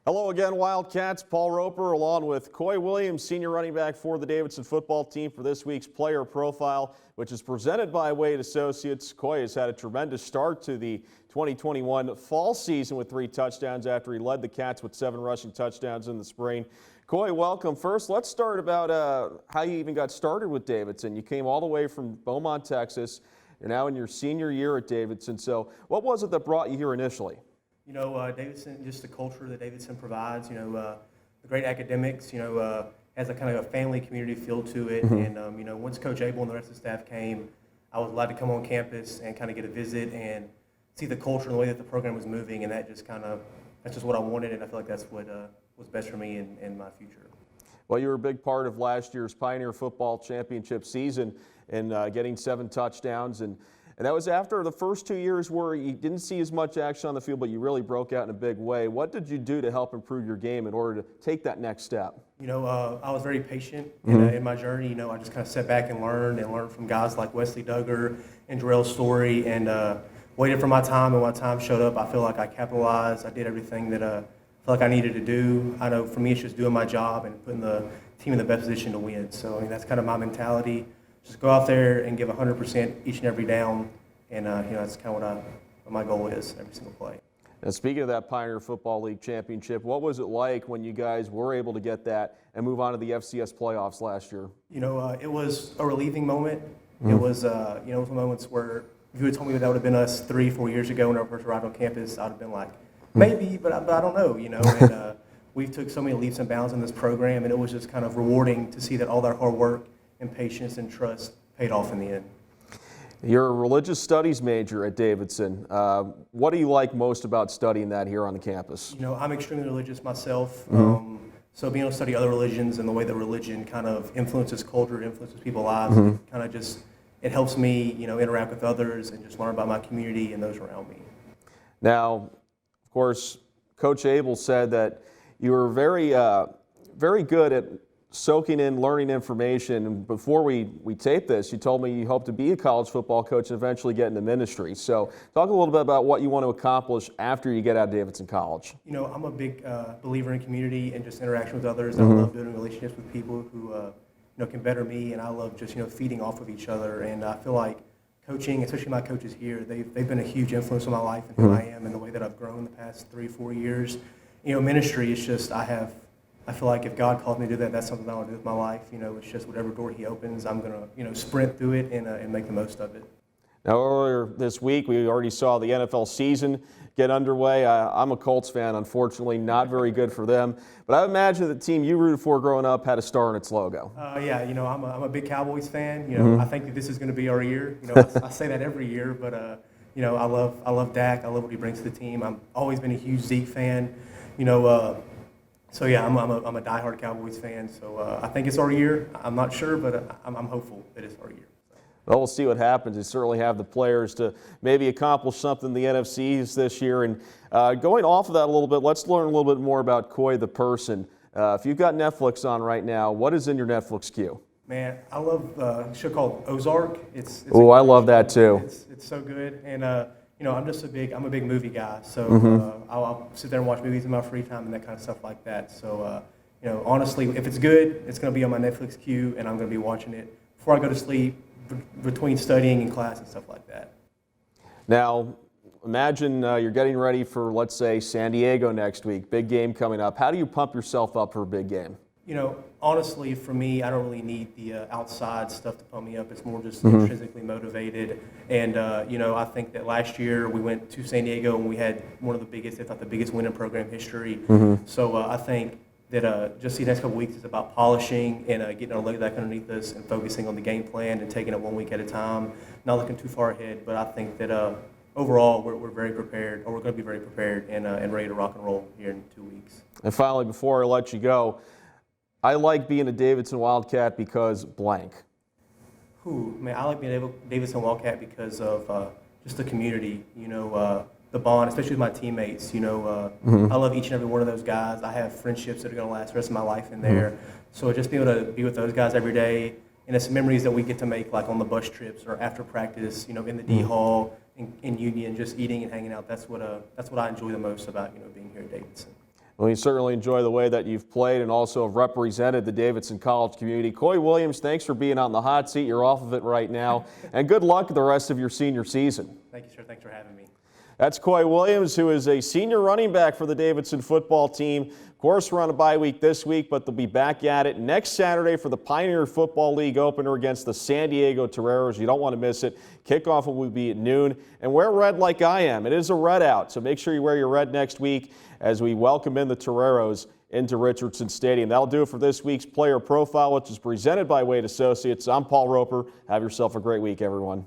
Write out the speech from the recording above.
Hello again, Wildcats. Paul Roper along with Coy Williams, senior running back for the Davidson football team for this week's Player Profile, which is presented by Wade Associates. Coy has had a tremendous start to the 2021 fall season with 3 touchdowns after he led the Cats with 7 rushing touchdowns in the spring. Coy, welcome. First, let's start about how you even got started with Davidson. You came all the way from Beaumont, Texas. You're now in your senior year at Davidson. So what was it that brought you here initially? You know, Davidson, just the culture that Davidson provides, the great academics, has a kind of a family community feel to it. And, once Coach Abel and the rest of the staff came, I was allowed to come on campus and kind of get a visit and see the culture and the way that the program was moving. And that just that's just what I wanted. And I feel like that's what was best for me in my future. Well, you were a big part of last year's Pioneer Football Championship season and getting 7 touchdowns. And that was after the first 2 years where you didn't see as much action on the field, but you really broke out in a big way. What did you do to help improve your game in order to take that next step? I was very patient in my journey. I just kind of sat back and learned from guys like Wesley Duggar and Jarrell Story and waited for my time. And when my time showed up, I feel like I capitalized. I did everything that I felt like I needed to do. I know for me, it's just doing my job and putting the team in the best position to win. So, that's kind of my mentality. Just go out there and give 100% each and every down, and that's kind of what my goal is every single play. And speaking of that Pioneer Football League championship, what was it like when you guys were able to get that and move on to the FCS playoffs last year? It was a relieving moment. It was, it was moments where if you had told me that would have been us 3-4 years ago when I first arrived on campus, I'd have been like, maybe, but I don't know, And we took so many leaps and bounds in this program, and it was just kind of rewarding to see that all that hard work and patience and trust paid off in the end. You're a religious studies major at Davidson. What do you like most about studying that here on the campus? I'm extremely religious myself. So being able to study other religions and the way that religion kind of influences culture, influences people's lives, it helps me, interact with others and just learn about my community and those around me. Now, of course, Coach Abel said that you were very good at soaking in, learning information. And before we taped this, you told me you hope to be a college football coach and eventually get into ministry. So talk a little bit about what you want to accomplish after you get out of Davidson College. I'm a big believer in community and just interaction with others. I love building relationships with people who can better me, and I love just feeding off of each other. And I feel like coaching, especially my coaches here, they've been a huge influence on my life and who I am and the way that I've grown the past 3-4 years. Ministry is just I feel like if God called me to do that, that's something I want to do with my life. It's just whatever door He opens, I'm going to, sprint through it and make the most of it. Now, earlier this week, we already saw the NFL season get underway. I'm a Colts fan, unfortunately, not very good for them. But I imagine the team you rooted for growing up had a star in its logo. I'm a big Cowboys fan. I think that this is going to be our year. I say that every year, but I love Dak. I love what he brings to the team. I've always been a huge Zeke fan. So yeah, I'm a diehard Cowboys fan. So I think it's our year. I'm not sure, but I'm hopeful that it's our year. Well, we'll see what happens. You certainly have the players to maybe accomplish something in the NFC this year. And going off of that a little bit, let's learn a little bit more about Coy the person. If you've got Netflix on right now, what is in your Netflix queue? Man, I love a show called Ozark. Oh, I love that too. It's so good. And I'm a big movie guy, so I'll sit there and watch movies in my free time and that kind of stuff like that. So, honestly, if it's good, it's going to be on my Netflix queue, and I'm going to be watching it before I go to sleep, between studying and class and stuff like that. Now, imagine you're getting ready for, let's say, San Diego next week, big game coming up. How do you pump yourself up for a big game? Honestly, for me, I don't really need the outside stuff to pump me up. It's more just intrinsically motivated. And, I think that last year we went to San Diego and we had one of the biggest, if not the biggest win in program history. So I think that just the next couple weeks is about polishing and getting our leg back underneath us and focusing on the game plan and taking it 1 week at a time, not looking too far ahead. But I think that overall we're very prepared, or we're going to be very prepared and ready to rock and roll here in 2 weeks. And finally, before I let you go, I like being a Davidson Wildcat because blank. Man, I like being a Davidson Wildcat because of just the community, the bond, especially with my teammates. I love each and every one of those guys. I have friendships that are going to last the rest of my life in there. So just being able to be with those guys every day, and it's memories that we get to make, like on the bus trips or after practice, in the D Hall, in Union, just eating and hanging out. That's what I enjoy the most about being here at Davidson. Well, you certainly enjoy the way that you've played and also have represented the Davidson College community. Coy Williams, thanks for being on the hot seat. You're off of it right now. And good luck the rest of your senior season. Thank you, sir. Thanks for having me. That's Coy Williams, who is a senior running back for the Davidson football team. Of course, we're on a bye week this week, but they'll be back at it next Saturday for the Pioneer Football League opener against the San Diego Toreros. You don't want to miss it. Kickoff will be at noon. And wear red like I am. It is a red out, so make sure you wear your red next week as we welcome in the Toreros into Richardson Stadium. That'll do it for this week's Player Profile, which is presented by Wade Associates. I'm Paul Roper. Have yourself a great week, everyone.